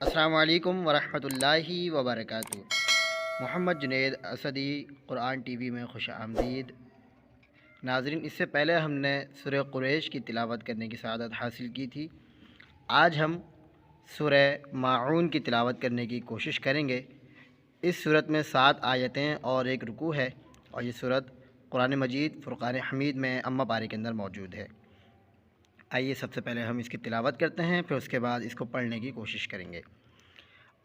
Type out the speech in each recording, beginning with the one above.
السلام علیکم ورحمۃ اللہ وبرکاتہ۔ محمد جنید اسدی قرآن ٹی وی میں خوش آمدید۔ ناظرین، اس سے پہلے ہم نے سورہ قریش کی تلاوت کرنے کی سعادت حاصل کی تھی۔ آج ہم سورہ ماعون کی تلاوت کرنے کی کوشش کریں گے۔ اس صورت میں 7 آیتیں اور 1 رکوع ہے، اور یہ صورت قرآن مجید فرقان حمید میں اما پارے کے اندر موجود ہے۔ آئیے سب سے پہلے ہم اس کی تلاوت کرتے ہیں، پھر اس کے بعد اس کو پڑھنے کی کوشش کریں گے۔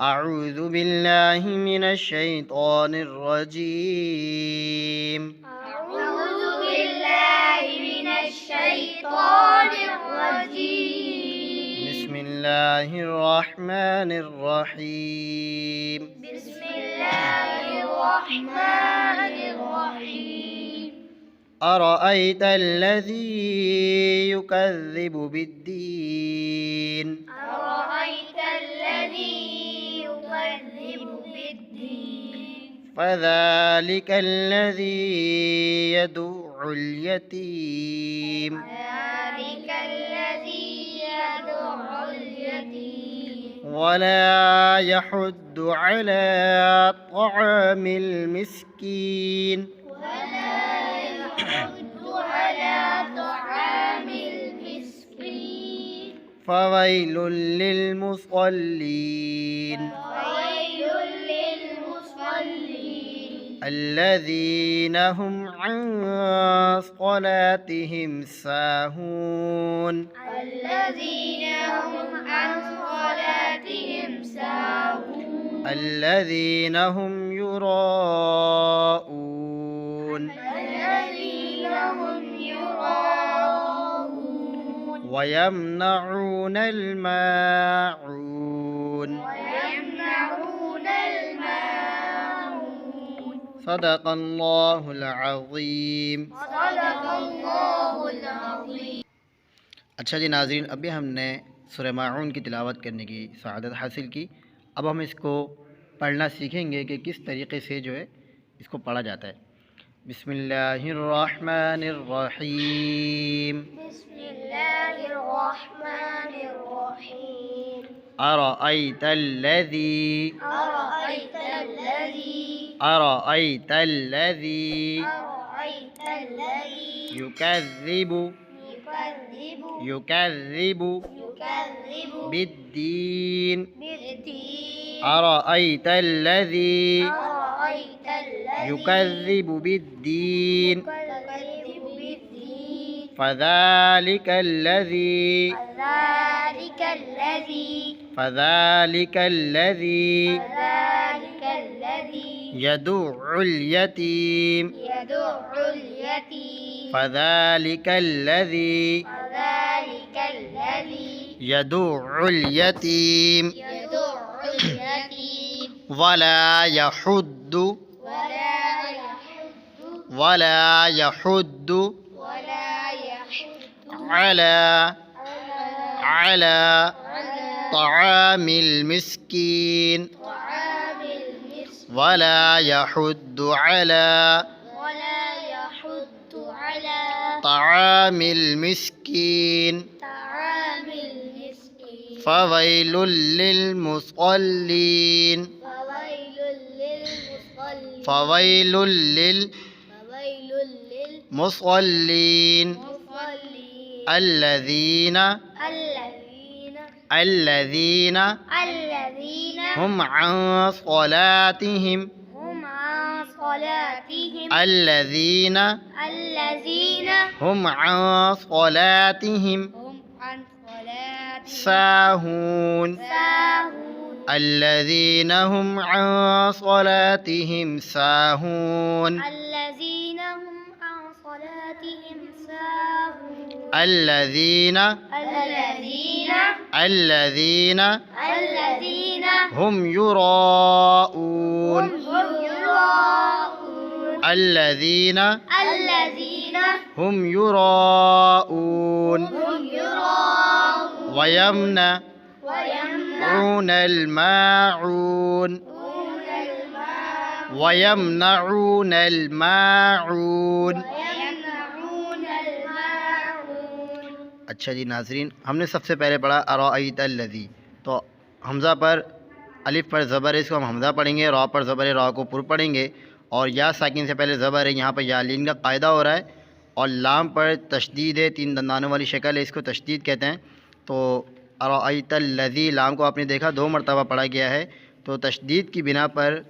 اعوذ باللہ من الشیطان الرجیم۔ أعوذ بالله من الشيطان الرجيم. بسم اللہ الرحمن الرحیم۔ بسم الله الرحمن الرحيم. أرأيت الذي يكذب بالدين أرأيت الذي يكذب بالدين فذلك الذي يدع اليتيم ذلك الذي يدع اليتيم ولا يحض على طعام المسكين ولا يحض على طعام المسكين فويل للمصلين وويل للمصلين الذين هم عن صلاتهم ساهون الذين هم عن صلاتهم ساهون الذين هم يراءون الذين هم يراءون ويمنعون الماعون ويمنعون الماعون. صدق الله العظيم۔ صدق الله العظيم. اچھا جی ناظرین، ابھی ہم نے سورہ ماعون کی تلاوت کرنے کی سعادت حاصل کی۔ اب ہم اس کو پڑھنا سیکھیں گے کہ کس طریقے سے جو ہے اس کو پڑھا جاتا ہے۔ بسم اللہ الرحمن الرحیم۔ بسم الله الرحمن الرحيم. أرأيت الذي أرأيت الذي أرأيت الذي أرأيت الذي يكذب يكذب بالدين بالدين أرأيت الذي أرأيت الذي يكذب بالدين يكذب بالدين فذلك الذي فذلك الذي فذلك الذي فذلك الذي يدع اليتيم يدع اليتيم فذلك الذي فذلك الذي يدع اليتيم يدع اليتيم ولا يحض ولا يحض ولا يحض ولا يحض على على على طعام المسكين طعام المسكين ولا يحض على ولا يحض على طعام المسكين طعام المسكين فويل للمصلين فويل للمصلين فويل فويل للمصلين للمصلين الذين الذين هم عن صلاتهم هم عن صلاتهم الذين هم عن صلاتهم هم عن صلاتهم ساهون ساهون الذين هم عن صلاتهم ساهون الذين هم عن صلاتهم ساهون الذين الذين هم يراءون هم يراءون الذين الذين هم يراءون هم يراءون ويمنعون الماعون الماء ويمنعون الماعون ويمنعون الماعون. اچھا جی ناظرین، ہم نے سب سے پہلے پڑھا ارأیت الذی، تو حمزہ پر الف پر زبر ہے، اس کو ہم حمزہ پڑھیں گے، را پر زبر ہے، را کو پر پڑھیں گے، اور یا ساکن سے پہلے زبر ہے، یہاں پر یا لین کا قاعدہ ہو رہا ہے، اور لام پر تشدید ہے، 3 دندانوں والی شکل ہے، اس کو تشدید کہتے ہیں۔ تو ارأیت الذی، لام کو آپ نے دیکھا 2 مرتبہ پڑھا گیا ہے، تو تشدید کی بنا پر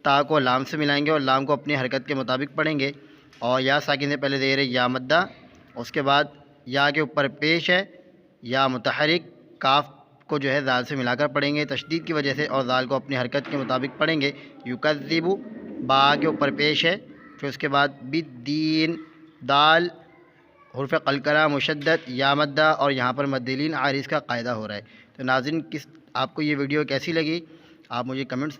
تا کو لام سے ملائیں گے اور لام کو اپنی حرکت کے مطابق پڑھیں گے، اور یا ساکن سے پہلے زیر ہے یا مدہ، اس کے بعد یا کے اوپر پیش ہے یا متحرک، کاف کو جو ہے زال سے ملا کر پڑھیں گے تشدید کی وجہ سے، اور زال کو اپنی حرکت کے مطابق پڑھیں گے۔ یکذب، با کے اوپر پیش ہے، پھر اس کے بعد بالدین، دال حرف قلقلہ مشدد، یا مدہ، اور یہاں پر مدلین عارض کا قاعدہ ہو رہا ہے۔ تو ناظرین، آپ کو یہ ویڈیو کیسی لگی آپ مجھے کمنٹس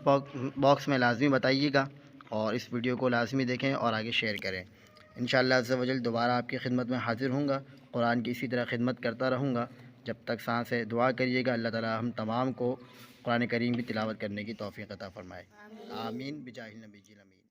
باکس میں لازمی بتائیے گا، اور اس ویڈیو کو لازمی دیکھیں اور آگے شیئر کریں۔ انشاءاللہ عز و جل دوبارہ آپ کی خدمت میں حاضر ہوں گا، قرآن کی اسی طرح خدمت کرتا رہوں گا جب تک سانس ہے۔ دعا کریے گا اللہ تعالی ہم تمام کو قرآن کریم کی تلاوت کرنے کی توفیق عطا فرمائے، آمین بجاہ النبی الامین۔